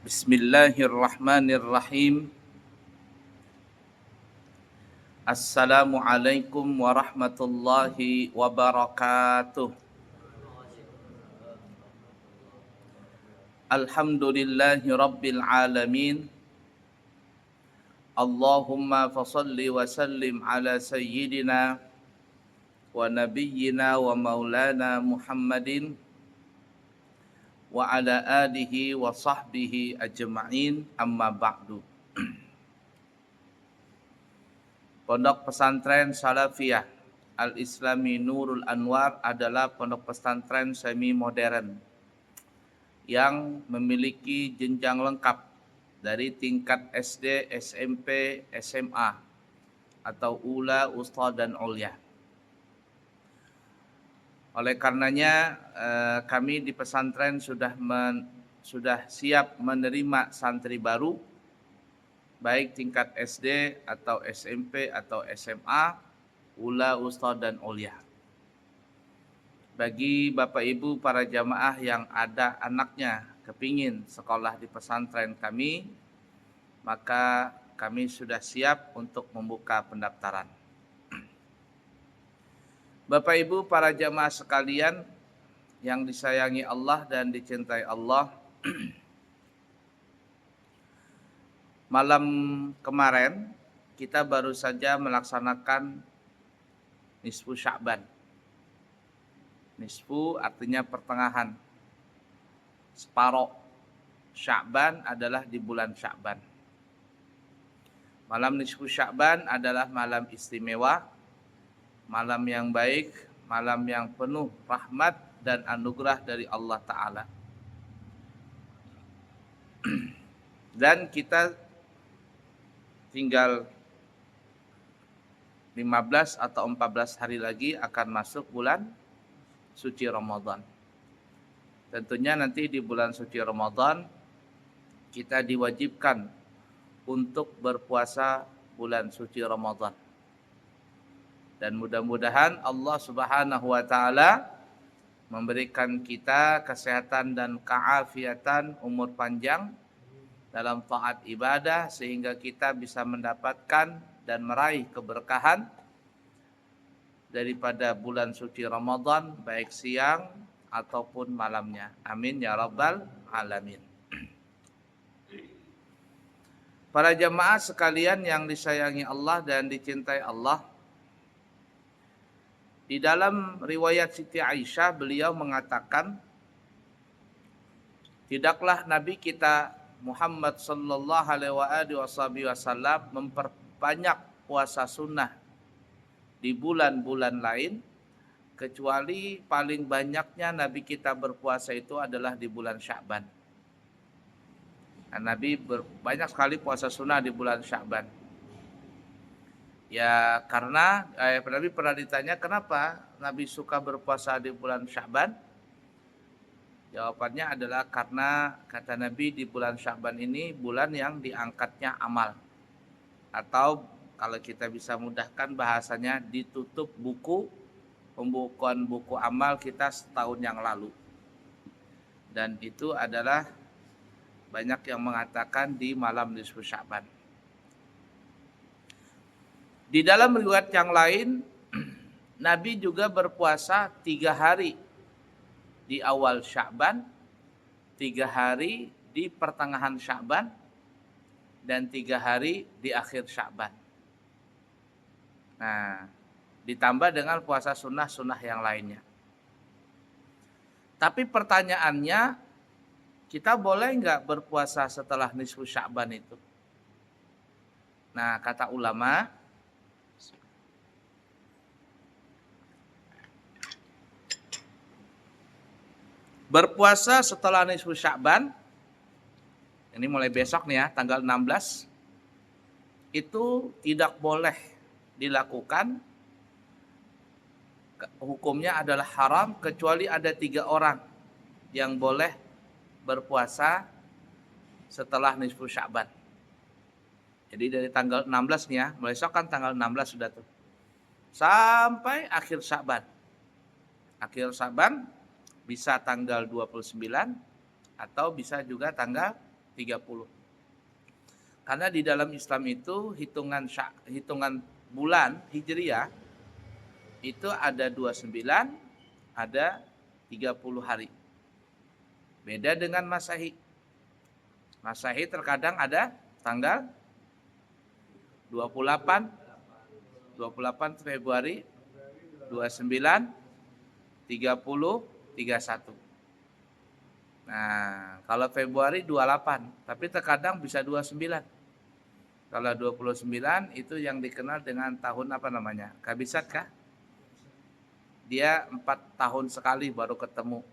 Bismillahirrahmanirrahim. Assalamualaikum warahmatullahi wabarakatuh. Alhamdulillahi rabbil alamin. Allahumma fasalli wa sallim ala sayyidina wa nabiyyina wa maulana Muhammadin wa ala alihi wa sahbihi ajma'in, amma ba'du. Pondok Pesantren Salafiyah Al-Islami Nurul Anwar adalah pondok pesantren semi modern yang memiliki jenjang lengkap dari tingkat SD, SMP, SMA atau Ula, Wusta, dan Ulia. Oleh karenanya kami di pesantren sudah siap menerima santri baru, baik tingkat SD atau SMP atau SMA, Ula, Wusta, dan Ulia. Bagi Bapak Ibu para jamaah yang ada anaknya kepingin sekolah di pesantren kami, maka kami sudah siap untuk membuka pendaftaran. Bapak Ibu para jamaah sekalian yang disayangi Allah dan dicintai Allah, malam kemarin kita baru saja melaksanakan nisfu Sya'ban. Nisfu artinya pertengahan. Separuh. Sya'ban adalah di bulan Sya'ban. Malam nisfu Sya'ban adalah malam istimewa, malam yang baik, malam yang penuh rahmat dan anugerah dari Allah Ta'ala. Dan kita tinggal 15 atau 14 hari lagi akan masuk bulan suci Ramadan. Tentunya nanti di bulan suci Ramadan kita diwajibkan untuk berpuasa bulan suci Ramadan. Dan mudah-mudahan Allah Subhanahu wa taala memberikan kita kesehatan dan keafiatan, umur panjang dalam taat ibadah sehingga kita bisa mendapatkan dan meraih keberkahan daripada bulan suci Ramadan baik siang ataupun malamnya. Amin ya rabbal alamin. Para jamaah sekalian yang disayangi Allah dan dicintai Allah, di dalam riwayat Siti Aisyah beliau mengatakan, tidaklah Nabi kita Muhammad sallallahu alaihi wasallam memperbanyak puasa sunnah di bulan-bulan lain, kecuali paling banyaknya Nabi kita berpuasa itu adalah di bulan Sya'ban. Nabi banyak sekali puasa sunnah di bulan Sya'ban. Ya karena Nabi pernah ditanya kenapa Nabi suka berpuasa di bulan Sya'ban. Jawabannya adalah karena kata Nabi di bulan Sya'ban ini bulan yang diangkatnya amal. Atau kalau kita bisa mudahkan bahasanya ditutup pembukuan buku amal kita setahun yang lalu. Dan itu adalah banyak yang mengatakan di malam nisfu Sya'ban. Di dalam riwayat yang lain, Nabi juga berpuasa 3 hari di awal Sya'ban, 3 hari di pertengahan Sya'ban, dan 3 hari di akhir Sya'ban. Nah, ditambah dengan puasa sunnah-sunnah yang lainnya. Tapi pertanyaannya, kita boleh nggak berpuasa setelah nisfu Sya'ban itu? Nah, kata ulama, berpuasa setelah nisfu Sya'ban, ini mulai besok nih ya, tanggal 16, itu tidak boleh dilakukan. Hukumnya adalah haram kecuali ada 3 orang yang boleh berpuasa setelah nisfu Sya'ban. Jadi dari tanggal 16 nih ya, mulai besok kan tanggal 16 sudah tuh, sampai akhir Sya'ban. Akhir Sya'ban bisa tanggal 29 atau bisa juga tanggal 30. Karena di dalam Islam itu hitungan bulan Hijriah itu ada 29, ada 30 hari. Beda dengan Masehi. Masehi terkadang ada tanggal 28 Februari, 29, 30, 31. Nah, kalau Februari 28, tapi terkadang bisa 29. Kalau 29 itu yang dikenal dengan tahun apa namanya? Kabisat kah? Dia 4 tahun sekali baru ketemu.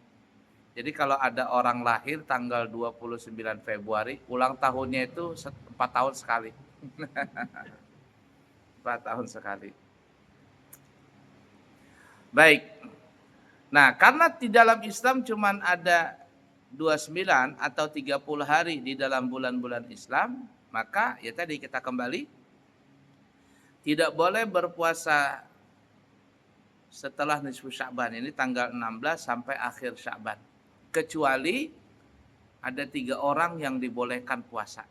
Jadi kalau ada orang lahir tanggal 29 Februari, ulang tahunnya itu 4 tahun sekali. 4 tahun sekali. Baik. Nah, karena di dalam Islam cuma ada 29 atau 30 hari di dalam bulan-bulan Islam, maka ya tadi kita kembali tidak boleh berpuasa setelah nisfu Sya'ban, ini tanggal 16 sampai akhir Sya'ban. Kecuali ada 3 orang yang dibolehkan puasa.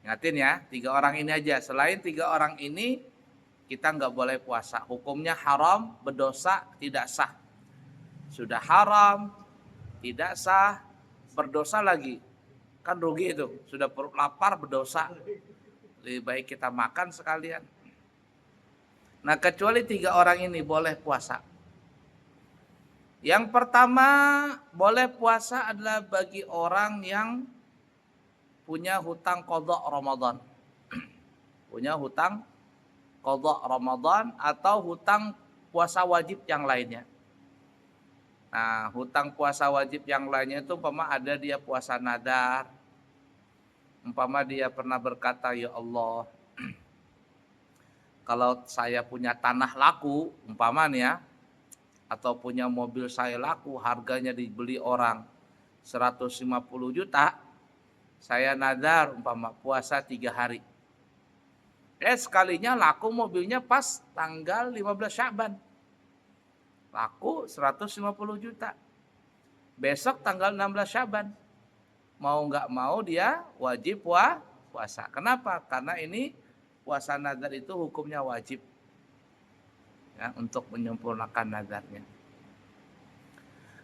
Ingatin ya, 3 orang ini aja. Selain 3 orang ini, kita nggak boleh puasa. Hukumnya haram, berdosa, tidak sah. Sudah haram, tidak sah, berdosa lagi. Kan rugi itu. Sudah perut lapar, berdosa. Lebih baik kita makan sekalian. Nah, kecuali 3 orang ini boleh puasa. Yang pertama, boleh puasa adalah bagi orang yang punya hutang qadha Ramadan. Punya hutang qadha Ramadan atau hutang puasa wajib yang lainnya. Nah, hutang puasa wajib yang lainnya itu umpama ada dia puasa nadar. Umpama dia pernah berkata, ya Allah, kalau saya punya tanah laku, umpama nih ya, atau punya mobil saya laku, harganya dibeli orang 150 juta, saya nadar umpama puasa 3 hari. Sekalinya laku mobilnya pas tanggal 15 Sya'ban. Laku 150 juta. Besok tanggal 16 Sya'ban. Mau nggak mau dia wajib puasa. Kenapa? Karena ini puasa nadar itu hukumnya wajib. Ya, untuk menyempurnakan nadarnya.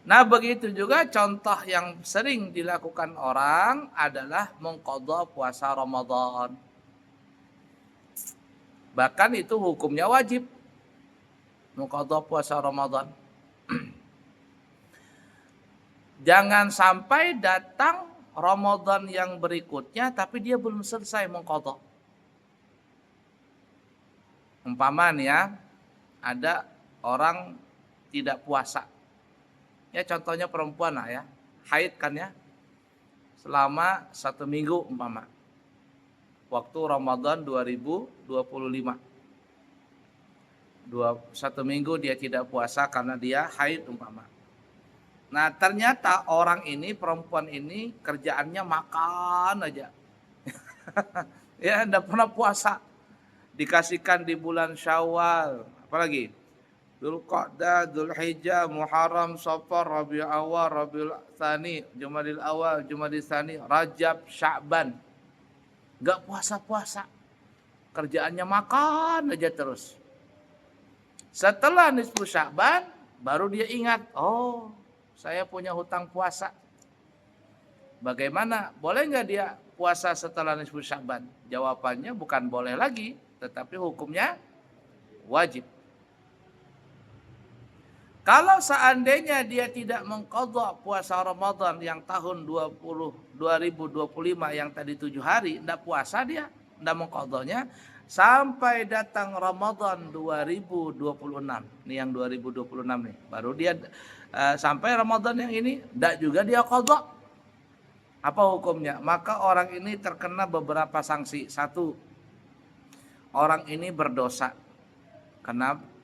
Nah, begitu juga contoh yang sering dilakukan orang adalah mengqadha puasa Ramadan. Bahkan itu hukumnya wajib. Mengqadha puasa Ramadan. Jangan sampai datang Ramadan yang berikutnya tapi dia belum selesai mengqadha. Umpama nih ya, ada orang tidak puasa. Ya contohnya perempuan lah ya, haid kan ya, selama 1 minggu umpama. Waktu Ramadan 2025. 1 minggu dia tidak puasa karena dia haid umpama. Nah ternyata orang ini, perempuan ini kerjaannya makan aja. Ya enggak pernah puasa. Dikasihkan di bulan Syawal, apalagi Dzulqa'dah, Dzulhijjah, Muharram, Safar, Rabiul Awal, Rabiul Tsani, Jumadil Awal, Jumadil Tsani, Rajab, Sya'ban. Enggak puasa-puasa. Kerjaannya makan aja terus. Setelah nisfu Sya'ban baru dia ingat, oh, saya punya hutang puasa. Bagaimana? Boleh enggak dia puasa setelah nisfu Sya'ban? Jawabannya bukan boleh lagi, tetapi hukumnya wajib. Kalau seandainya dia tidak mengqadha puasa Ramadan yang tahun 2025 yang tadi 7 hari, tidak puasa dia, tidak mengqadhanya sampai datang Ramadan 2026. Ini yang 2026 nih. Baru dia sampai Ramadan yang ini tidak juga dia qadha. Apa hukumnya? Maka orang ini terkena beberapa sanksi. 1, orang ini berdosa.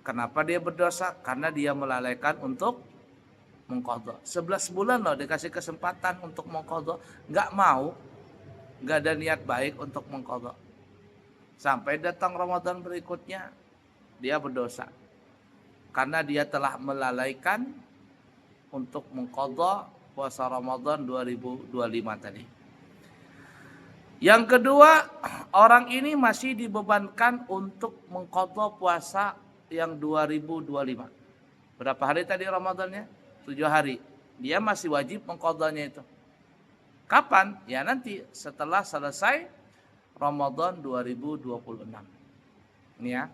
Kenapa dia berdosa? Karena dia melalaikan untuk mengqadha. 11 bulan loh dikasih kesempatan untuk mengqadha, enggak mau. Enggak ada niat baik untuk mengqadha. Sampai datang Ramadan berikutnya dia berdosa. Karena dia telah melalaikan untuk mengqadha puasa Ramadan 2025 tadi. Yang kedua, orang ini masih dibebankan untuk mengqadha puasa yang 2025. Berapa hari tadi Ramadannya? 7 hari. Dia masih wajib mengqadhanya itu. Kapan? Ya nanti setelah selesai Ramadan 2026. Ini ya.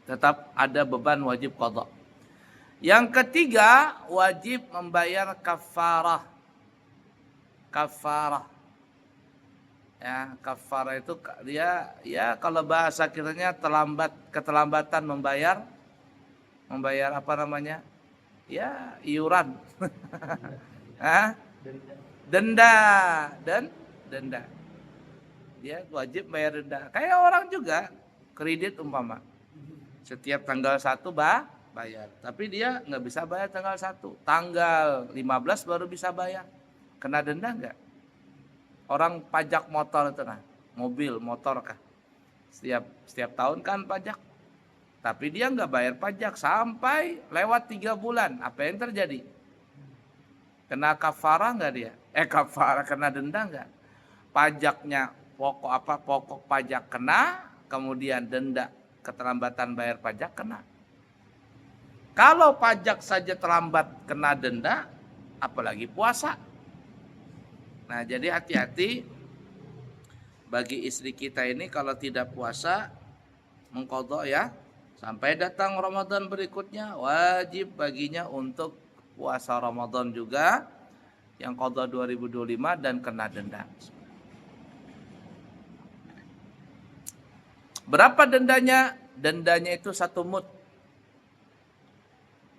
Tetap ada beban wajib qadha. Yang ketiga, wajib membayar kafarah. Kafarah. Ya, kafarah itu dia ya kalau bahasa kitanya keterlambatan membayar apa namanya? Ya, iuran. Hah? Denda denda. Dia wajib bayar denda. Kayak orang juga kredit umpama. Setiap tanggal 1 bayar. Tapi dia nggak bisa bayar tanggal 1. Tanggal 15 baru bisa bayar. Kena denda nggak? Orang pajak motor itu kan, mobil, motor kah? Setiap tahun kan pajak. Tapi dia nggak bayar pajak sampai lewat 3 bulan. Apa yang terjadi? Kena kafarah nggak dia? Kafarah, kena denda nggak? Pajaknya pokok pajak kena, kemudian denda keterlambatan bayar pajak kena. Kalau pajak saja terlambat kena denda, apalagi puasa. Nah, jadi hati-hati bagi istri kita ini kalau tidak puasa mengqadha ya. Sampai datang Ramadan berikutnya wajib baginya untuk puasa Ramadan juga yang qadha 2025 dan kena denda. Berapa dendanya? Dendanya itu 1 mud.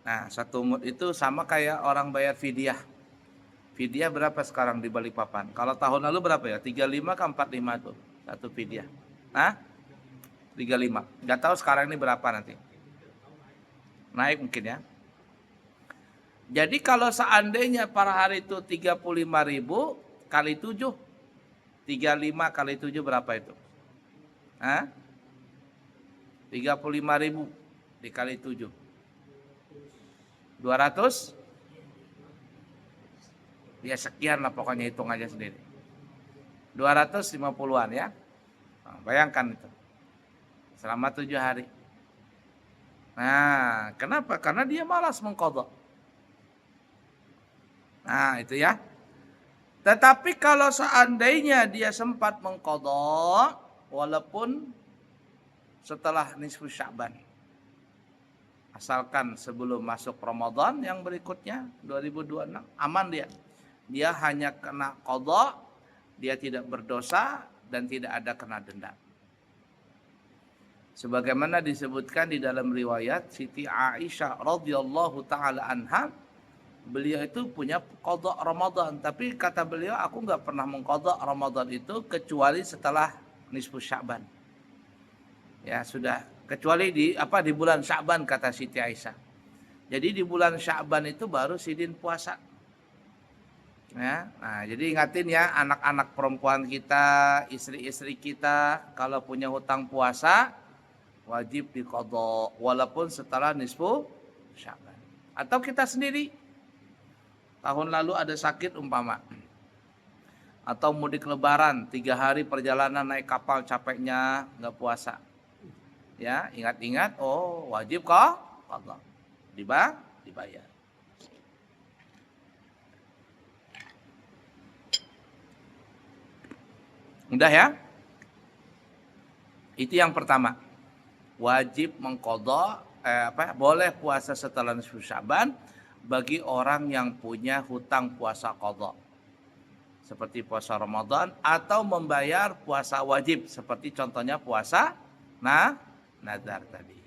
Nah, 1 mud itu sama kayak orang bayar fidyah. Fidyah berapa sekarang di Balikpapan? Kalau tahun lalu berapa ya? 35 ke 45 tuh satu fidyah. Hah? 35. Enggak tahu sekarang ini berapa nanti. Naik mungkin ya. Jadi kalau seandainya per hari itu 35.000 kali 7. 35 kali 7 berapa itu? Hah? 35.000 dikali 7. 200? Ya sekian lah pokoknya, hitung aja sendiri. 250-an ya. Nah, bayangkan itu. Selama 7 hari. Nah, kenapa? Karena dia malas mengqadha. Nah, itu ya. Tetapi kalau seandainya dia sempat mengqadha walaupun setelah nisfu Sya'ban. Asalkan sebelum masuk Ramadan yang berikutnya 2026 aman dia. Dia hanya kena qadha, dia tidak berdosa dan tidak ada kena denda. Sebagaimana disebutkan di dalam riwayat Siti Aisyah radhiyallahu taala anha, beliau itu punya qadha Ramadan, tapi kata beliau aku enggak pernah mengqadha Ramadan itu kecuali setelah nisfu Sya'ban. Ya, sudah kecuali di bulan Sya'ban kata Siti Aisyah. Jadi di bulan Sya'ban itu baru sidin puasa. Ya, nah jadi ingatin ya anak-anak perempuan kita, istri-istri kita kalau punya hutang puasa wajib diqadha walaupun setelah nisfu Sya'ban. Atau kita sendiri tahun lalu ada sakit umpama atau mudik lebaran 3 hari perjalanan naik kapal capeknya nggak puasa. Ya, ingat-ingat wajib qadha. Dibayar. Mudah ya? Itu yang pertama. Wajib mengqadha boleh puasa setelah nisfu Sya'ban bagi orang yang punya hutang puasa qadha. Seperti puasa Ramadan atau membayar puasa wajib seperti contohnya puasa nazar tadi.